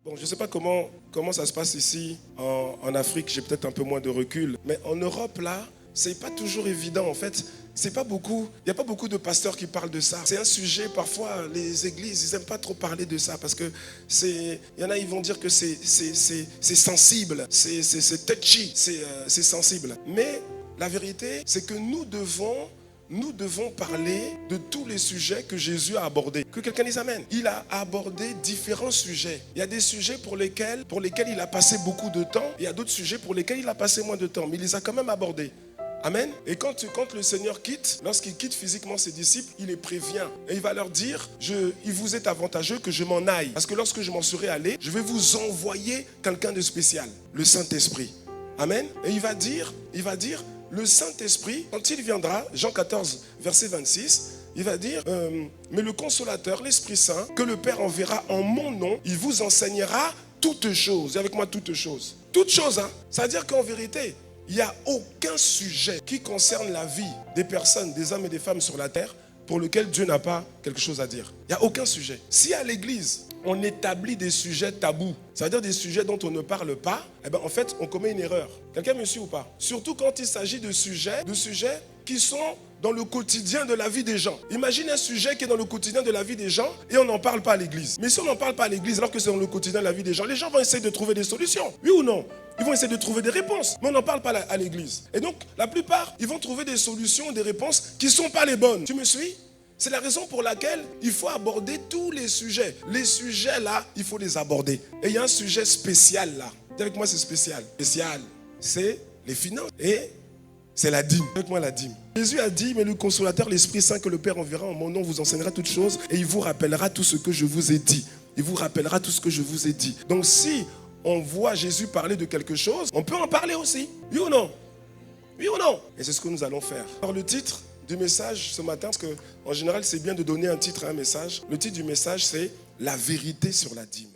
Bon, je ne sais pas comment ça se passe ici en Afrique, j'ai peut-être un peu moins de recul. Mais en Europe, là, c'est pas toujours évident en fait. Il n'y a pas beaucoup de pasteurs qui parlent de ça. C'est un sujet, parfois, les églises, ils n'aiment pas trop parler de ça parce que il y en a, ils vont dire que c'est sensible, c'est touchy, c'est sensible. Mais la vérité, c'est que nous devons parler de tous les sujets que Jésus a abordés. Que quelqu'un les amène. Il a abordé différents sujets. Il y a des sujets pour lesquels il a passé beaucoup de temps. Il y a d'autres sujets pour lesquels il a passé moins de temps. Mais il les a quand même abordés. Amen. Et quand le Seigneur quitte, lorsqu'il quitte physiquement ses disciples, il les prévient. Et il va leur dire, il vous est avantageux que je m'en aille. Parce que lorsque je m'en serai allé, je vais vous envoyer quelqu'un de spécial, le Saint-Esprit. Amen. Et il va dire, le Saint-Esprit, quand il viendra, Jean 14, verset 26, il va dire, mais le Consolateur, l'Esprit Saint, que le Père enverra en mon nom, il vous enseignera toutes choses. Et avec moi, toutes choses. Toutes choses, hein. C'est-à-dire qu'en vérité, il n'y a aucun sujet qui concerne la vie des personnes, des hommes et des femmes sur la terre pour lequel Dieu n'a pas quelque chose à dire. Il n'y a aucun sujet. Si à l'église, on établit des sujets tabous, c'est-à-dire des sujets dont on ne parle pas, eh bien, en fait, on commet une erreur. Quelqu'un me suit ou pas? Surtout quand il s'agit de sujets qui sont dans le quotidien de la vie des gens. Imagine un sujet qui est dans le quotidien de la vie des gens et on n'en parle pas à l'église. Mais si on n'en parle pas à l'église alors que c'est dans le quotidien de la vie des gens, les gens vont essayer de trouver des solutions. Oui ou non? Ils vont essayer de trouver des réponses, mais on n'en parle pas à l'église. Et donc, la plupart, ils vont trouver des solutions, des réponses qui ne sont pas les bonnes. Tu me suis? C'est la raison pour laquelle il faut aborder tous les sujets. Les sujets là, il faut les aborder. Et il y a un sujet spécial là. Dis avec moi, c'est spécial. Spécial, c'est les finances et c'est la dîme. Avec moi, la dîme. Jésus a dit, mais le Consolateur, l'Esprit Saint que le Père enverra en mon nom vous enseignera toutes choses et il vous rappellera tout ce que je vous ai dit. Il vous rappellera tout ce que je vous ai dit. Donc si on voit Jésus parler de quelque chose, on peut en parler aussi. Oui ou non? Oui ou non? Et c'est ce que nous allons faire. Alors le titre du message ce matin, parce qu'en général c'est bien de donner un titre à un message. Le titre du message c'est « La vérité sur la dîme ».